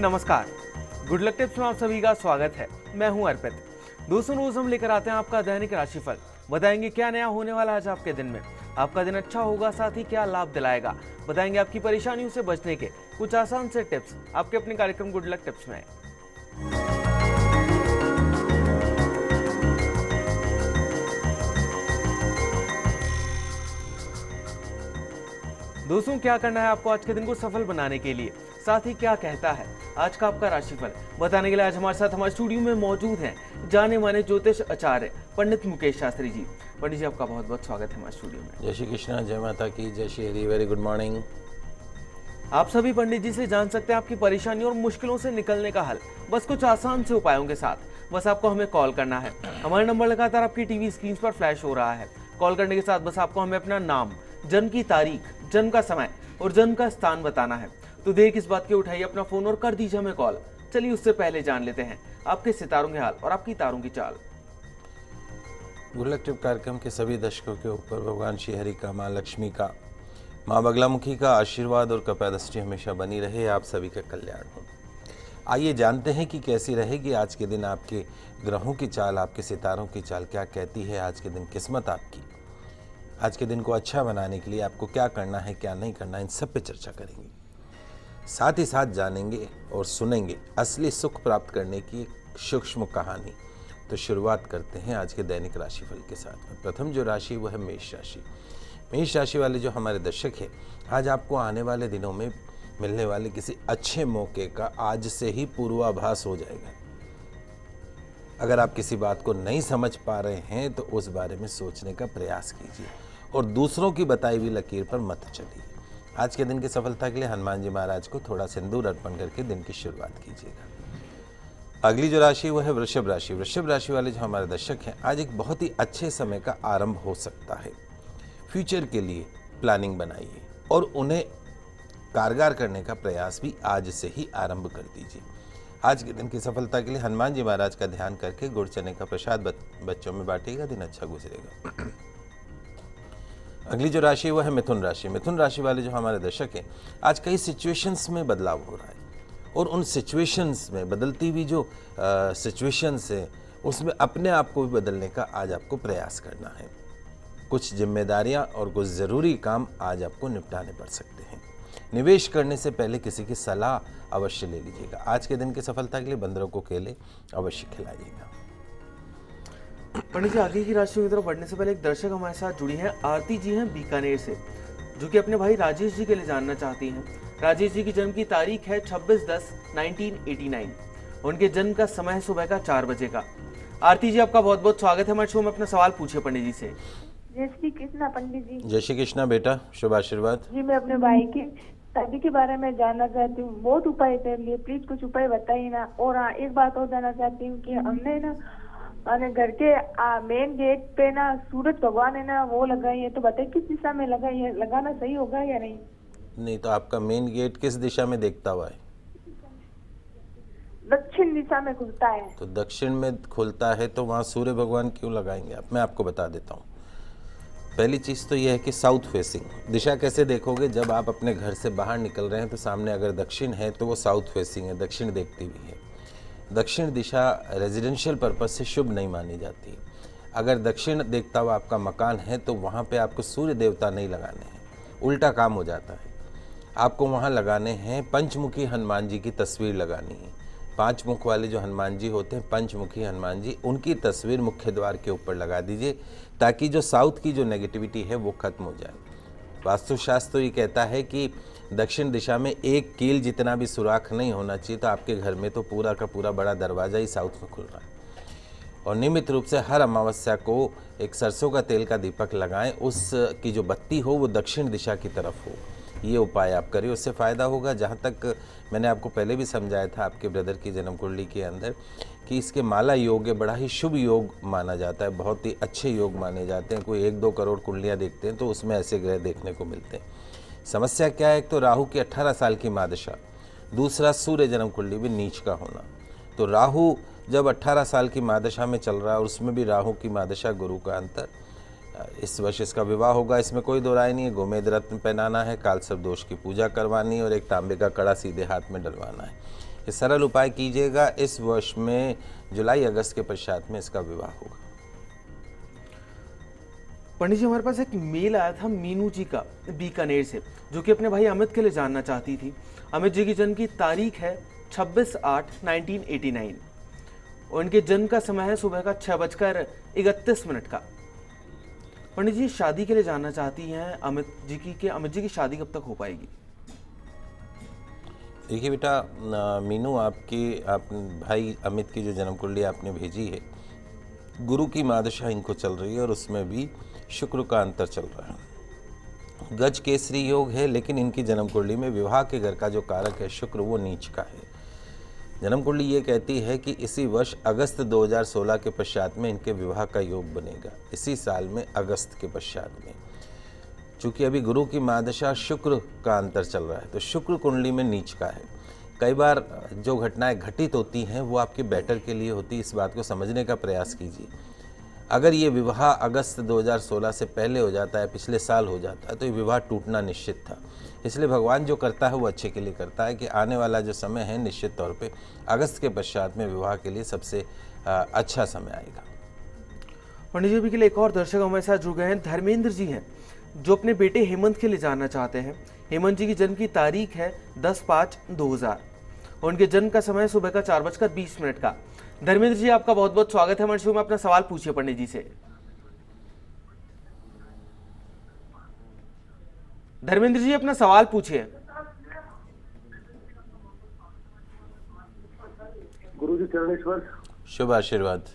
नमस्कार। Good luck tips में आप सभी का स्वागत है। मैं हूं अर्पित। दोस्तों, रोज हम लेकर आते हैं आपका दैनिक राशिफल। बताएंगे क्या नया होने वाला है आज आपके दिन में। आपका दिन अच्छा होगा, साथ ही क्या लाभ दिलाएगा। बताएंगे आपकी परेशानियों से बचने के कुछ आसान से टिप्स आपके अपने कार्यक्रम गुड लक टिप्स में। दोस्तों, क्या करना है आपको आज के दिन को सफल बनाने के लिए, साथ ही क्या कहता है आज का आपका राशिफल। बताने के लिए आज हमारे साथ हमारे स्टूडियो में मौजूद हैं जाने माने ज्योतिष आचार्य पंडित मुकेश शास्त्री जी। पंडित जी, आपका बहुत बहुत स्वागत है हमारे स्टूडियो में। जय श्री कृष्णा, जय माता की, जय Shri Hari. Very good morning. आप सभी पंडित जी से जान सकते हैं आपकी परेशानियों और मुश्किलों से निकलने का हल, बस कुछ आसान से उपायों के साथ। बस आपको हमें कॉल करना है। हमारा नंबर लगातार आपकी टीवी स्क्रीन पर फ्लैश हो रहा है। कॉल करने के साथ बस आपको हमें अपना नाम, जन्म की तारीख, जन्म का समय और जन्म का स्थान बताना है। तो देर किस बात की, उठाइए अपना फोन और कर दीजिए हमें कॉल। चलिए उससे पहले जान लेते हैं आपके सितारों के हाल और आपकी तारों की चाल। गुड लक टिप कार्यक्रम के सभी दर्शकों के ऊपर भगवान श्री हरि का, माँ लक्ष्मी का, माँ बगलामुखी का आशीर्वाद और कृपा दृष्टि हमेशा बनी रहे। आप सभी का कल्याण हो। आइए जानते हैं कि कैसी रहेगी आज के दिन आपके ग्रहों की चाल, आपके सितारों की चाल क्या कहती है। आज के दिन किस्मत आपकी, आज के दिन को अच्छा बनाने के लिए आपको क्या करना है, क्या नहीं करना है, इन सब पे चर्चा करेंगे। साथ ही साथ जानेंगे और सुनेंगे असली सुख प्राप्त करने की एक सूक्ष्म कहानी। तो शुरुआत करते हैं आज के दैनिक राशिफल के साथ में। प्रथम जो राशि वो है मेष राशि। मेष राशि वाले जो हमारे दर्शक हैं, आज आपको आने वाले दिनों में मिलने वाले किसी अच्छे मौके का आज से ही पूर्वाभास हो जाएगा। अगर आप किसी बात को नहीं समझ पा रहे हैं तो उस बारे में सोचने का प्रयास कीजिए और दूसरों की बताई हुई लकीर पर मत चलिए। आज के दिन की सफलता के लिए हनुमान जी महाराज को थोड़ा सिंदूर अर्पण करके दिन की शुरुआत कीजिएगा। अगली जो राशि वो है वृषभ राशि। वृषभ राशि वाले जो हमारे दर्शक हैं, आज एक बहुत ही अच्छे समय का आरंभ हो सकता है। फ्यूचर के लिए प्लानिंग बनाइए और उन्हें कारगर करने का प्रयास भी आज से ही आरंभ कर दीजिए। आज के दिन की सफलता के लिए हनुमान जी महाराज का ध्यान करके गुड़ चने का प्रसाद बच्चों में बांटिएगा, दिन अच्छा गुजरेगा। अगली जो राशि वो है मिथुन राशि। मिथुन राशि वाले जो हमारे दर्शक हैं, आज कई सिचुएशंस में बदलाव हो रहा है और उन सिचुएशंस में, बदलती हुई जो सिचुएशंस है, उसमें अपने आप को भी बदलने का आज आपको प्रयास करना है। कुछ जिम्मेदारियां और कुछ ज़रूरी काम आज आपको निपटाने पड़ सकते हैं। निवेश करने से पहले किसी की सलाह अवश्य ले लीजिएगा। आज के दिन की सफलता के लिए बंदरों को केले अवश्य खिलाइएगा। पंडित जी, आगे की राशियों की तरफ बढ़ने से पहले एक दर्शक हमारे साथ जुड़ी हैं, आरती जी हैं बीकानेर से, जो कि अपने भाई राजेश जी के लिए जानना चाहती हैं। राजेश जी की जन्म की तारीख है 26/10/1989। उनके जन्म का समय है सुबह का 4 बजे का। आरती जी, आपका बहुत बहुत स्वागत है हमारे शो में। अपना सवाल पूछिए पंडित जी से। जय श्री कृष्णा पंडित जी। जय श्री कृष्णा बेटा, शुभ आशीर्वाद। जी, मैं अपने भाई की शादी के बारे में जानना चाहती हूँ। बहुत उपाय कर लिए, प्लीज कुछ उपाय बताइए ना। और हाँ, एक बात और जानना चाहती हूँ कि हमने ना घर के मेन गेट पे ना सूरज भगवान है ना, वो लगाई है। तो बताइए किस दिशा में लगाई है, लगाना सही होगा या नहीं? नहीं तो आपका मेन गेट किस दिशा में देखता हुआ है? दक्षिण दिशा में खुलता है। तो दक्षिण में खुलता है तो वहाँ सूर्य भगवान क्यों लगाएंगे आप? मैं आपको बता देता हूँ। पहली चीज़ तो यह है कि साउथ फेसिंग दिशा कैसे देखोगे। जब आप अपने घर से बाहर निकल रहे हैं तो सामने अगर दक्षिण है तो वो साउथ फेसिंग है, दक्षिण देखती हुई है। दक्षिण दिशा रेजिडेंशियल पर्पस से शुभ नहीं मानी जाती। अगर दक्षिण देखता हुआ आपका मकान है तो वहाँ पे आपको सूर्य देवता नहीं लगाने हैं, उल्टा काम हो जाता है। आपको वहाँ लगाने हैं पंचमुखी हनुमान जी की तस्वीर लगानी है। 5 मुख वाले जो हनुमान जी होते हैं, पंचमुखी हनुमान जी, उनकी तस्वीर मुख्य द्वार के ऊपर लगा दीजिए ताकि जो साउथ की जो नेगेटिविटी है वो खत्म हो जाए। वास्तुशास्त्र तो ये कहता है कि दक्षिण दिशा में एक कील जितना भी सुराख नहीं होना चाहिए। तो आपके घर में तो पूरा का पूरा बड़ा दरवाज़ा ही साउथ में खुल रहा है। और नियमित रूप से हर अमावस्या को एक सरसों का तेल का दीपक लगाएं, उसकी जो बत्ती हो वो दक्षिण दिशा की तरफ हो। ये उपाय आप करिए, उससे फ़ायदा होगा। जहाँ तक मैंने आपको पहले भी समझाया था आपके ब्रदर की जन्म कुंडली के अंदर कि इसके माला योग बड़ा ही शुभ योग माना जाता है, बहुत ही अच्छे योग माने जाते हैं। कोई 1-2 करोड़ कुंडलियाँ देखते हैं तो उसमें ऐसे ग्रह देखने को मिलते हैं। समस्या क्या है? एक तो राहु की 18 साल की मादशा, दूसरा सूर्य जन्म कुंडली भी नीच का होना। तो राहु जब 18 साल की मादशा में चल रहा है और उसमें भी राहु की मादशा गुरु का अंतर, इस वर्ष इसका विवाह होगा, इसमें कोई दो राय नहीं है। गोमेद रत्न पहनाना है, कालसर्प दोष की पूजा करवानी है और एक तांबे का कड़ा सीधे हाथ में डलवाना है। ये सरल उपाय कीजिएगा, इस वर्ष में जुलाई अगस्त के पश्चात में इसका विवाह होगा। पंडित जी, हमारे पास एक मेल आया था मीनू जी का बीकानेर से, जो कि अपने भाई अमित के लिए जानना चाहती थी। अमित जी की जन्म की तारीख है 26/8/1989 और इनके जन्म का समय है सुबह का 6:31 का। पंडित जी शादी के लिए जानना चाहती हैं अमित जी की शादी कब तक हो पाएगी? देखिए बेटा, मीनू आप भाई अमित की जो जन्म कुंडली आपने भेजी है, गुरु की महादशा इनको चल रही है और उसमें भी शुक्र का अंतर चल रहा है। गज केसरी योग है, लेकिन इनकी जन्म कुंडली में विवाह के घर का जो कारक है शुक्र, वो नीच का है। जन्म कुंडली ये कहती है कि इसी वर्ष अगस्त 2016 के पश्चात में इनके विवाह का योग बनेगा, इसी साल में अगस्त के पश्चात में। चूँकि अभी गुरु की महादशा शुक्र का अंतर चल रहा है, तो शुक्र कुंडली में नीच का है। कई बार जो घटनाएं घटित होती हैं वो आपके बेटर के लिए होती है, इस बात को समझने का प्रयास कीजिए। अगर ये विवाह अगस्त 2016 से पहले हो जाता है, पिछले साल हो जाता है, तो ये विवाह टूटना निश्चित था। इसलिए भगवान जो करता है वो अच्छे के लिए करता है कि आने वाला जो समय है निश्चित तौर पे अगस्त के पश्चात में विवाह के लिए सबसे अच्छा समय आएगा। पंडित जी, अभी के लिए एक और दर्शक हमारे साथ जुड़ गए हैं। धर्मेंद्र जी हैं, जो अपने बेटे हेमंत के लिए जानना चाहते हैं। हेमंत जी की जन्म की तारीख है 10/5/2000 और उनके जन्म का समय सुबह का 4:20 का। धर्मेंद्र जी, आपका बहुत बहुत स्वागत है हमारे शो में। अपना सवाल पूछिए पंडित जी से। धर्मेंद्र जी, अपना सवाल पूछिए। गुरु जी चरणेश्वर। शुभ आशीर्वाद।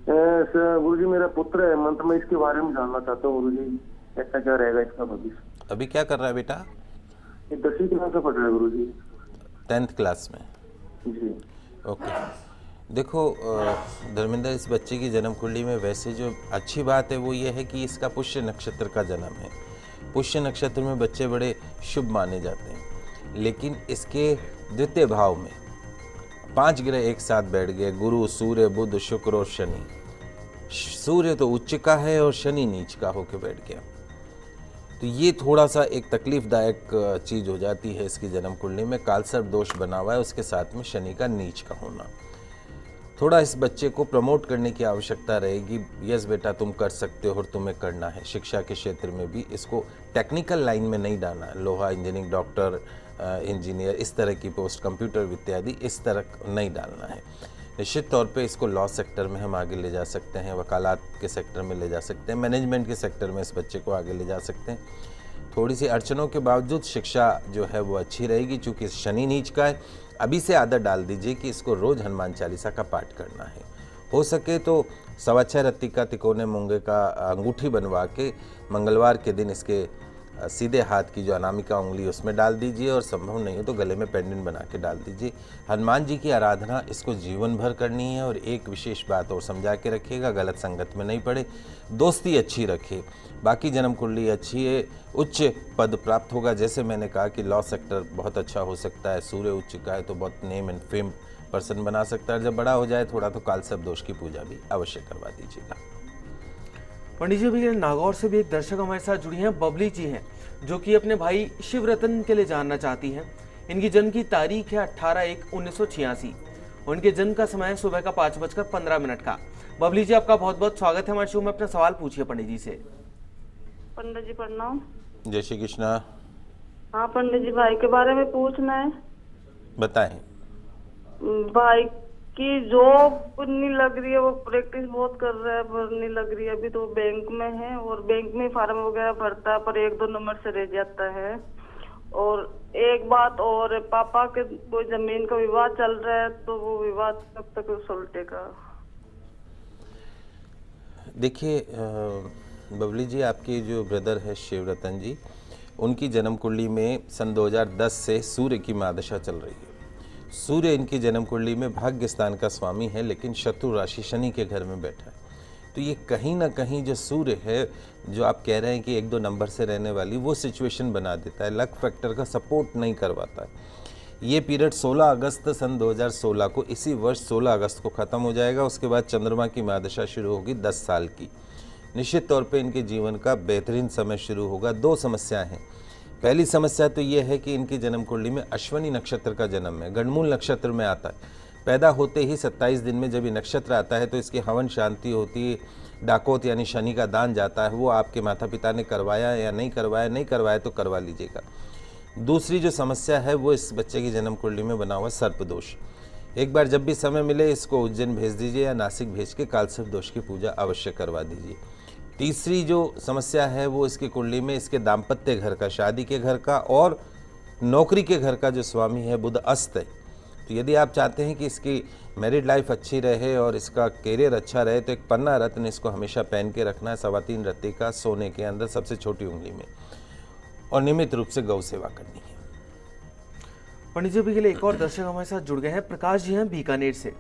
गुरु जी, मेरा पुत्र है हेमंत, मैं इसके बारे में जानना चाहता हूँ। गुरु जी, ऐसा क्या रहेगा इसका भविष्य? अभी क्या कर रहा है बेटा? ये 10वीं क्लास में पढ़ रहा है गुरु जी। 10th क्लास में? जी। ओके। देखो धर्मेंद्र, इस बच्चे की जन्म कुंडली में वैसे जो अच्छी बात है वो ये है कि इसका पुष्य नक्षत्र का जन्म है। पुष्य नक्षत्र में बच्चे बड़े शुभ माने जाते हैं, लेकिन इसके द्वितीय भाव में 5 ग्रह एक साथ बैठ गए, गुरु, सूर्य, बुध, शुक्र और शनि। सूर्य तो उच्च का है और शनि नीच का होकर बैठ गया, तो ये थोड़ा सा एक तकलीफदायक चीज़ हो जाती है इसकी जन्म कुंडली में। कालसर्प दोष बना हुआ है, उसके साथ में शनि का नीच का होना। थोड़ा इस बच्चे को प्रमोट करने की आवश्यकता रहेगी। यस बेटा, तुम कर सकते हो और तुम्हें करना है। शिक्षा के क्षेत्र में भी इसको टेक्निकल लाइन में नहीं डालना है, लोहा इंजीनियरिंग, डॉक्टर, इंजीनियर, इस तरह की पोस्ट, कंप्यूटर इत्यादि इस तरह नहीं डालना है। निश्चित तौर पे इसको लॉ सेक्टर में हम आगे ले जा सकते हैं, वकालत के सेक्टर में ले जा सकते हैं, मैनेजमेंट के सेक्टर में इस बच्चे को आगे ले जा सकते हैं। थोड़ी सी अड़चनों के बावजूद शिक्षा जो है वो अच्छी रहेगी। चूँकि शनि नीच का है, अभी से आदत डाल दीजिए कि इसको रोज़ हनुमान चालीसा का पाठ करना है। हो सके तो 6.25 रत्ती का तिकोने मूंगे का अंगूठी बनवा के मंगलवार के दिन इसके सीधे हाथ की जो अनामिका उंगली उसमें डाल दीजिए, और संभव नहीं हो तो गले में पेंडेंट बना के डाल दीजिए। हनुमान जी की आराधना इसको जीवन भर करनी है। और एक विशेष बात और समझा के रखिएगा, गलत संगत में नहीं पड़े, दोस्ती अच्छी रखे। बाकी जन्म कुंडली अच्छी है, उच्च पद प्राप्त होगा। जैसे मैंने कहा कि लॉ सेक्टर बहुत अच्छा हो सकता है, सूर्य उच्च का है तो बहुत नेम एंड फेम पर्सन बना सकता है। जब बड़ा हो जाए थोड़ा तो कालसर्प दोष की पूजा भी अवश्य करवा दीजिएगा। पंडित जी, अभी नागौर से भी एक दर्शक हमारे साथ जुड़ी हैं। बबली जी हैं, जो कि अपने भाई शिवरतन के लिए जानना चाहती हैं। इनकी जन्म की तारीख है 18/1/1986 और इनके जन्म का समय है सुबह का 5:15 का। बबली जी, आपका बहुत बहुत स्वागत है हमारे शो में। अपना सवाल पूछिए पंडित जी से। पंडित जी प्रणाम। जय श्री कृष्णा। हाँ पंडित जी, भाई के बारे में पूछना है। बताएं। भाई की जॉब नहीं लग रही है, वो प्रैक्टिस बहुत कर रहा है पर नहीं लग रही है। अभी तो बैंक में है और बैंक में फार्म वगैरह भरता है पर 1-2 नंबर से रह जाता है। और एक बात और, पापा के कोई जमीन का विवाद चल रहा है, तो वो विवाद कब तक सुलटेगा? देखिए बबली जी, आपके जो ब्रदर है शिवरतन जी, उनकी जन्म कुंडली में सन 2010 से सूर्य की महादशा चल रही है। सूर्य इनकी जन्म कुंडली में भाग्य स्थान का स्वामी है, लेकिन शत्रु राशि शनि के घर में बैठा है। तो ये कहीं ना कहीं जो सूर्य है, जो आप कह रहे हैं कि 1-2 नंबर से रहने वाली, वो सिचुएशन बना देता है, लक फैक्टर का सपोर्ट नहीं करवाता है। ये पीरियड 16 अगस्त सन 2016 को, इसी वर्ष 16 अगस्त को ख़त्म हो जाएगा। उसके बाद चंद्रमा की महादशा शुरू होगी 10 साल की। निश्चित तौर पे इनके जीवन का बेहतरीन समय शुरू होगा। 2 समस्याएं हैं। पहली समस्या तो ये है कि इनकी जन्म कुंडली में अश्वनी नक्षत्र का जन्म है, गणमूल नक्षत्र में आता है। पैदा होते ही 27 दिन में जब ये नक्षत्र आता है तो इसकी हवन शांति होती है, डाकोत यानी शनि का दान जाता है। वो आपके माता पिता ने करवाया या नहीं करवाया, नहीं करवाया तो करवा लीजिएगा। दूसरी जो समस्या है वो इस बच्चे की जन्म कुंडली में बना हुआ सर्प दोष। एक बार जब भी समय मिले इसको उज्जैन भेज दीजिए या नासिक भेज के कालसर्प दोष की पूजा अवश्य करवा दीजिए। तीसरी जो समस्या है वो इसकी कुंडली में इसके दाम्पत्य घर का, शादी के घर का और नौकरी के घर का जो स्वामी है बुध अस्त है। तो यदि आप चाहते हैं कि इसकी मैरिड लाइफ अच्छी रहे और इसका करियर अच्छा रहे तो एक पन्ना रत्न इसको हमेशा पहन के रखना है, 3.25 रत्ती का, सोने के अंदर सबसे छोटी उंगली में, और नियमित रूप से गौ सेवा करनी है। पंडित जी, अभी के लिए एक और दर्शक हमारे साथ जुड़ गए हैं। प्रकाश जी हैं बीकानेर से।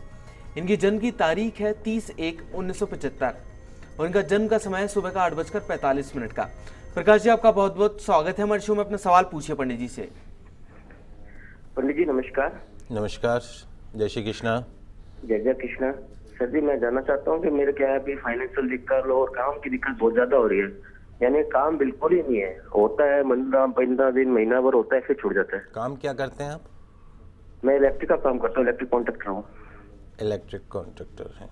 इनकी जन्म की तारीख है 30/1/1975 और इनका जन्म का समय है सुबह का 8:45 का। प्रकाश जी, आपका बहुत बहुत स्वागत है हमारे शो में। अपना सवाल पूछिए पंडित जी से। पंडित जी नमस्कार। नमस्कार, जय श्री कृष्णा। जय जय कृष्णा। सर जी, मैं जानना चाहता हूँ कि मेरे क्या है अभी फाइनेंशियल दिक्कत और काम की दिक्कत बहुत ज्यादा हो रही है, यानी काम बिल्कुल ही नहीं है, होता है 15 दिन, महीना भर होता है, फिर छूट जाता है। काम क्या करते हैं आप? मैं इलेक्ट्रिक का काम करता हूँ, इलेक्ट्रिक कॉन्ट्रैक्टर हूँ। इलेक्ट्रिक कॉन्ट्रैक्टर हैं।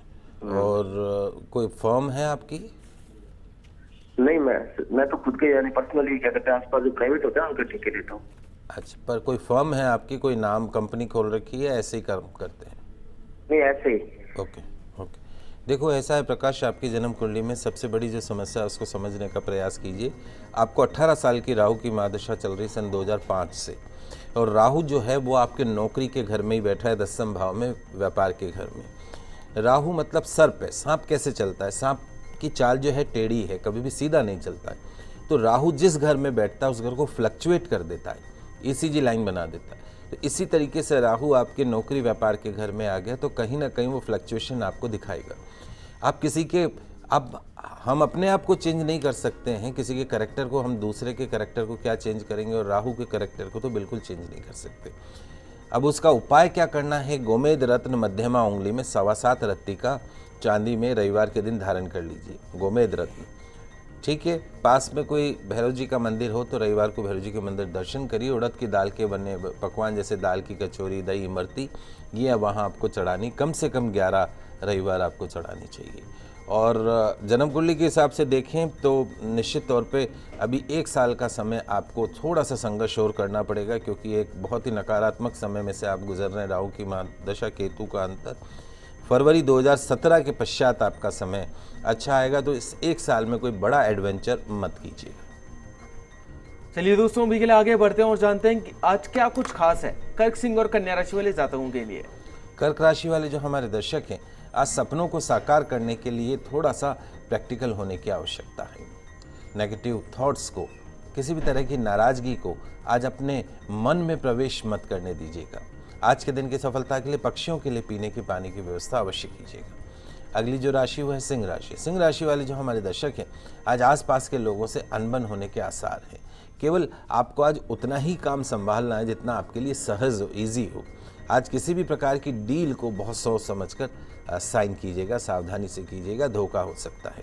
और कोई फर्म है आपकी? नहीं, मैं तो खुद के यानी पर्सनली क्या कहते हैं आसपास जो प्राइवेट होता है उनका ठेके लेता हूँ। अच्छा, पर कोई फर्म है आपकी, कोई नाम कंपनी खोल रखी है, ऐसे ही काम करते हैं? नहीं, ऐसे ही। Okay okay. देखो ऐसा है प्रकाश, आपकी जन्म कुंडली में सबसे बड़ी जो समस्या है उसको समझने का प्रयास कीजिए। आपको 18 साल की राहु की महादशा चल रही सन 2005 से, और राहु जो है वो आपके नौकरी के घर में ही बैठा है, 10वें भाव में, व्यापार के घर में। राहु मतलब सर्प है। सांप कैसे चलता है? सांप की चाल जो है टेढ़ी है, कभी भी सीधा नहीं चलता है। तो राहु जिस घर में बैठता है उस घर को फ्लक्चुएट कर देता है, ECG लाइन बना देता है। तो इसी तरीके से राहु आपके नौकरी व्यापार के घर में आ गया तो कहीं ना कहीं वो फ्लक्चुएशन आपको दिखाएगा। आप किसी के, अब हम अपने आप को चेंज नहीं कर सकते हैं, किसी के कैरेक्टर को हम दूसरे के कैरेक्टर को क्या चेंज करेंगे, और राहु के कैरेक्टर को तो बिल्कुल चेंज नहीं कर सकते। अब उसका उपाय क्या करना है? गोमेद रत्न मध्यमा उंगली में 7.25 रत्ती का चांदी में रविवार के दिन धारण कर लीजिए, गोमेद रत्न। ठीक है, पास में कोई भैरव जी का मंदिर हो तो रविवार को भैरव जी के मंदिर दर्शन करिए। उड़द की दाल के बने पकवान जैसे दाल की कचौरी, दही, इमरती, ये वहाँ आपको चढ़ानी, कम से कम 11 रविवार आपको चढ़ानी चाहिए। और जन्म कुंडली के हिसाब से देखें तो निश्चित तौर पे अभी 1 साल का समय आपको थोड़ा सा संघर्ष और करना पड़ेगा, क्योंकि एक बहुत ही नकारात्मक समय में से आप गुजर रहे हैं। राहु की महादशा, केतु का अंतर, फरवरी 2017 के पश्चात आपका समय अच्छा आएगा। तो इस 1 साल में कोई बड़ा एडवेंचर मत कीजिए। चलिए दोस्तों, अभी के लिए आगे बढ़ते हैं और जानते हैं कि आज क्या कुछ खास है कर्क, सिंह और कन्या राशि वाले जातकों के लिए। कर्क राशि वाले जो हमारे दर्शक हैं, आज सपनों को साकार करने के लिए थोड़ा सा प्रैक्टिकल होने की आवश्यकता है। नेगेटिव थॉट्स को, किसी भी तरह की नाराजगी को आज अपने मन में प्रवेश मत करने दीजिएगा। आज के दिन की सफलता के लिए पक्षियों के लिए पीने के पानी की व्यवस्था अवश्य कीजिएगा। अगली जो राशि वो है सिंह राशि। सिंह राशि वाले जो हमारे दर्शक हैं, आज आसपास के लोगों से अनबन होने के आसार हैं। केवल आपको आज उतना ही काम संभालना है जितना आपके लिए सहज हो, ईजी हो। आज किसी भी प्रकार की डील को बहुत सोच समझकर साइन कीजिएगा, सावधानी से कीजिएगा, धोखा हो सकता है।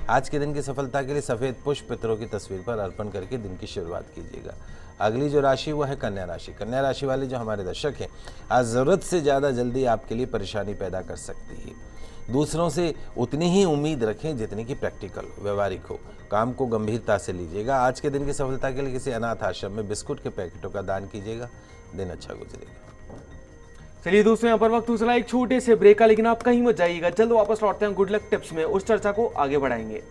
आज के दिन की सफलता के लिए सफ़ेद पुष्प पितरों की तस्वीर पर अर्पण करके दिन की शुरुआत कीजिएगा। अगली जो राशि वो है कन्या राशि। कन्या राशि वाले जो हमारे दर्शक हैं, आज ज़रूरत से ज़्यादा जल्दी आपके लिए परेशानी पैदा कर सकती है। दूसरों से उतनी ही उम्मीद रखें जितनी कि प्रैक्टिकल हो, व्यवहारिक हो। काम को गंभीरता से लीजिएगा। आज के दिन की सफलता के लिए किसी अनाथ आश्रम में बिस्कुट के पैकेटों का दान कीजिएगा, दिन अच्छा गुजरेगा। चलिए दोस्तों, यहाँ पर वक्त चला एक छोटे से ब्रेक का, लेकिन आप कहीं मत जाइएगा। जल्द वापस लौटते हैं गुड लक टिप्स में, उस चर्चा को आगे बढ़ाएंगे।